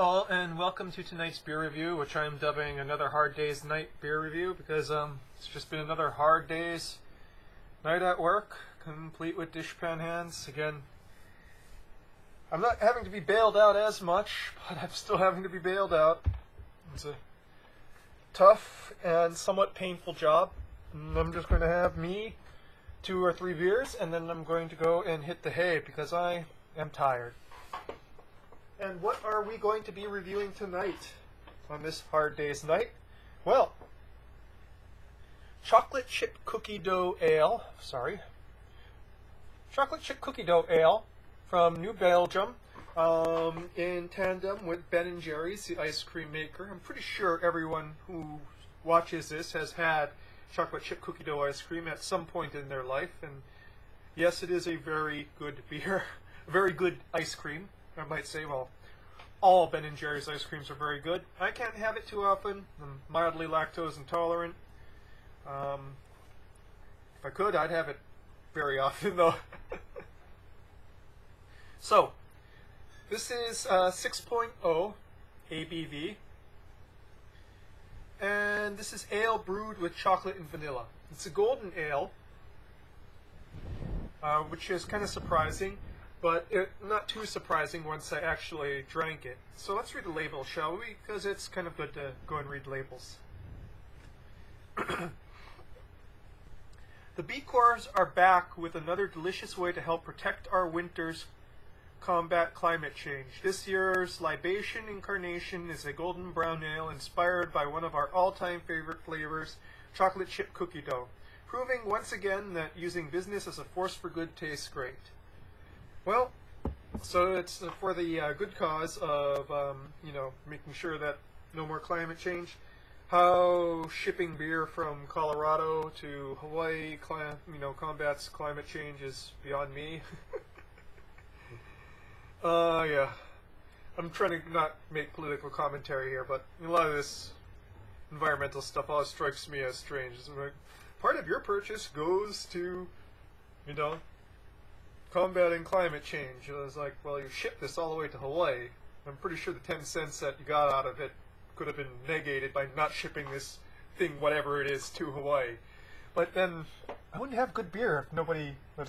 all, and welcome to tonight's beer review, which I'm dubbing another hard day's night beer review because it's just been another hard day's night at work, complete with dishpan hands. Again, I'm not having to be bailed out as much, but I'm still having to be bailed out. It's a tough and somewhat painful job. And I'm just going to have me 2 or 3 beers, and then I'm going to go and hit the hay because I am tired. And what are we going to be reviewing tonight on this hard day's night? Well, chocolate chip cookie dough ale from New Belgium, in tandem with Ben & Jerry's, the ice cream maker. I'm pretty sure everyone who watches this has had chocolate chip cookie dough ice cream at some point in their life, and yes, it is a very good beer, a very good ice cream. I might say, well, all Ben & Jerry's ice creams are very good. I can't have it too often. I'm mildly lactose intolerant. If I could, I'd have it very often, though. So, this is 6.0 ABV. And this is ale brewed with chocolate and vanilla. It's a golden ale, which is kind of surprising, but not too surprising once I actually drank it. So let's read the label, shall we? Because it's kind of good to go and read labels. The B Corps are back with another delicious way to help protect our winters, combat climate change. This year's libation incarnation is a golden brown ale inspired by one of our all-time favorite flavors, chocolate chip cookie dough, proving once again that using business as a force for good tastes great. Well, so it's for the good cause of, making sure that no more climate change. How shipping beer from Colorado to Hawaii, combats climate change is beyond me. Yeah. I'm trying to not make political commentary here, but a lot of this environmental stuff always strikes me as strange. It's like, part of your purchase goes to, combating climate change. It was like, well, you shipped this all the way to Hawaii. I'm pretty sure the 10 cents that you got out of it could have been negated by not shipping this thing, whatever it is, to Hawaii. But then I wouldn't have good beer if nobody would,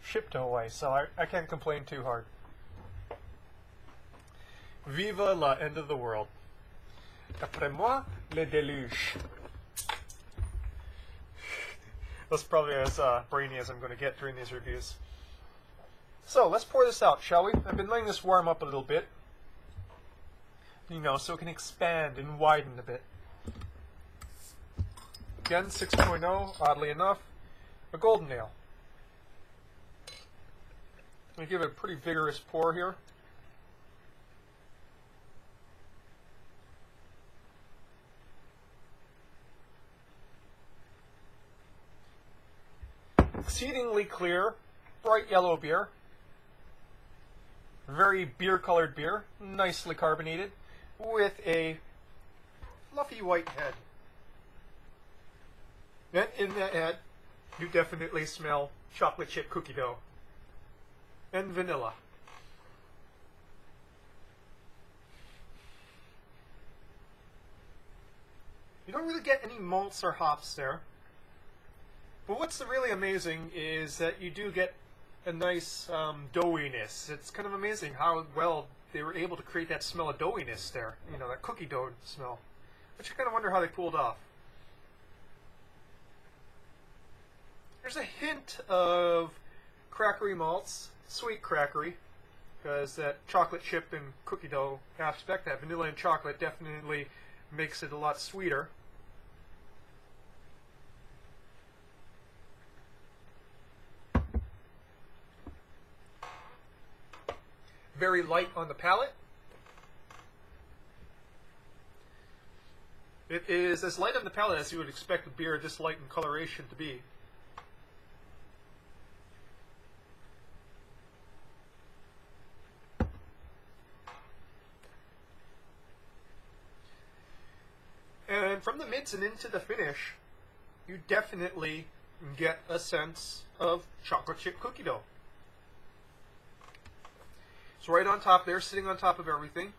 ship to Hawaii, so I can't complain too hard. Viva la end of the world. Après moi, le déluge. That's probably as brainy as I'm going to get during these reviews. So, let's pour this out, shall we? I've been letting this warm up a little bit, so it can expand and widen a bit. Again, 6.0, oddly enough, a golden ale. I'm going to give it a pretty vigorous pour here. Exceedingly clear, bright yellow beer. Very beer-colored beer, nicely carbonated, with a fluffy white head. And in that head, you definitely smell chocolate chip cookie dough and vanilla. You don't really get any malts or hops there. But what's really amazing is that you do get a nice doughiness. It's kind of amazing how well they were able to create that smell of doughiness there. That cookie dough smell. Which I kind of wonder how they pulled off. There's a hint of crackery malts, sweet crackery, because that chocolate chip and cookie dough aspect, that vanilla and chocolate, definitely makes it a lot sweeter. Very light on the palate. It is as light on the palate as you would expect a beer this light in coloration to be. And from the mids and into the finish, you definitely get a sense of chocolate chip cookie dough. It's right on top there, sitting on top of everything.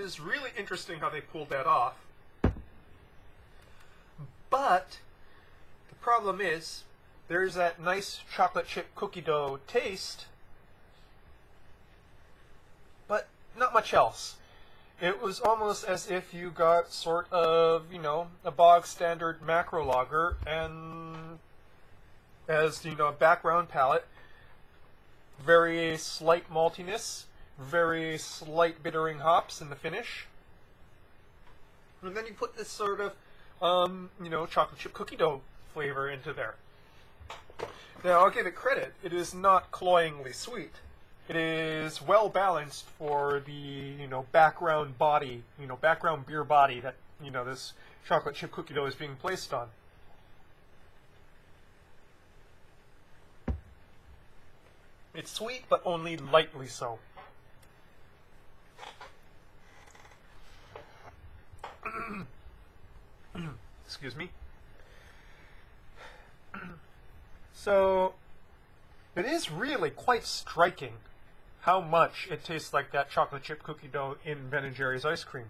is really interesting how they pulled that off. But the problem is, there's that nice chocolate chip cookie dough taste, but not much else. It was almost as if you got sort of, you know, a bog standard macro lager and as, you know, a background palate, very slight maltiness, very slight bittering hops in the finish. And then you put this sort of, you know, chocolate chip cookie dough flavor into there. Now, I'll give it credit. It is not cloyingly sweet. It is well balanced for the, you know, background body, you know, background beer body that, you know, this chocolate chip cookie dough is being placed on. It's sweet, but only lightly so. Excuse me. So, it is really quite striking how much it tastes like that chocolate chip cookie dough in Ben & Jerry's ice cream.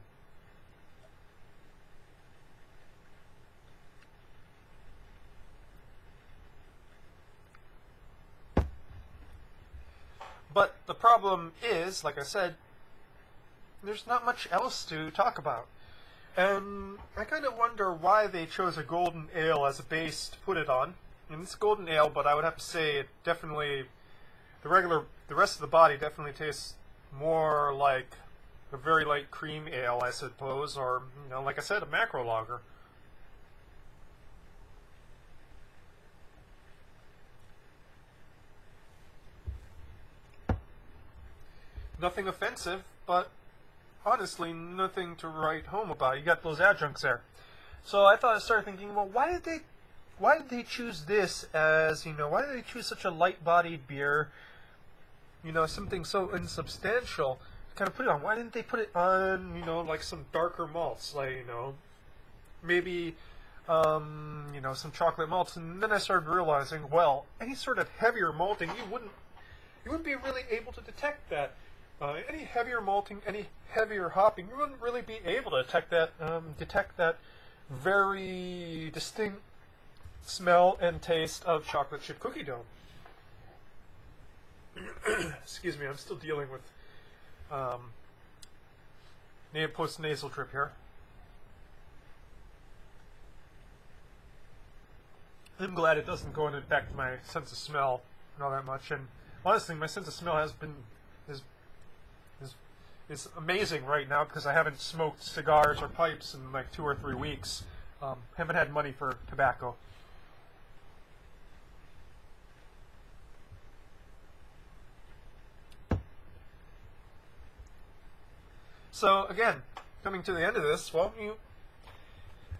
But the problem is, like I said, there's not much else to talk about. And I kind of wonder why they chose a golden ale as a base to put it on. And it's golden ale, but I would have to say it definitely, the rest of the body definitely tastes more like a very light cream ale, I suppose, or, you know, like I said, a macro lager. Nothing offensive, but honestly, nothing to write home about. You got those adjuncts there. So I started thinking, well, why did they choose this as, you know, why did they choose such a light-bodied beer, you know, something so insubstantial to kind of put it on? Why didn't they put it on, you know, like some darker malts, like, you know, maybe, you know, some chocolate malts? And then I started realizing, well, any sort of heavier malting, you wouldn't be really able to detect that. Any heavier malting, any heavier hopping, you wouldn't really be able to detect that very distinct smell and taste of chocolate chip cookie dough. Excuse me, I'm still dealing with post-nasal drip here. I'm glad it doesn't go and affect my sense of smell and all that much. And honestly, my sense of smell is amazing right now because I haven't smoked cigars or pipes in like 2 or 3 weeks. Haven't had money for tobacco. So again, coming to the end of this, well,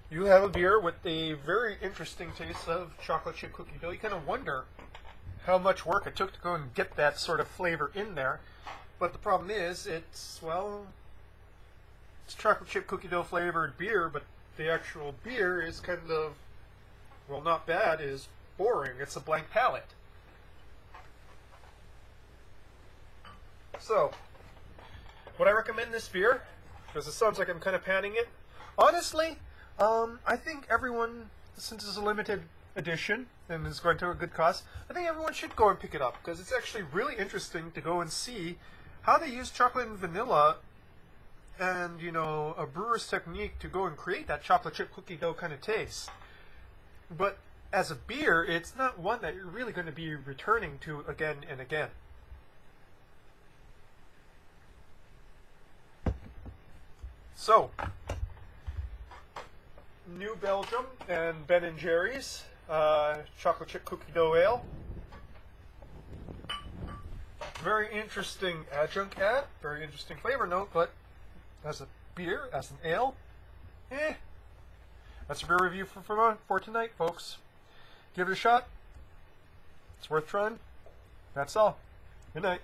you have a beer with a very interesting taste of chocolate chip cookie dough. You kind of wonder how much work it took to go and get that sort of flavor in there. But the problem is, it's chocolate chip cookie dough flavored beer, but the actual beer is kind of, well, not bad, is boring. It's a blank palate. So, would I recommend this beer? Because it sounds like I'm kind of panning it. Honestly, I think everyone, since it's a limited edition and is going to a good cost, I think everyone should go and pick it up because it's actually really interesting to go and see how they use chocolate and vanilla and, you know, a brewer's technique to go and create that chocolate chip cookie dough kind of taste. But as a beer, it's not one that you're really going to be returning to again and again. So, New Belgium and Ben & Jerry's chocolate chip cookie dough ale. Very interesting adjunct add, very interesting flavor note, but as a beer, as an ale, that's a beer review for tonight, folks. Give it a shot. It's worth trying. That's all. Good night.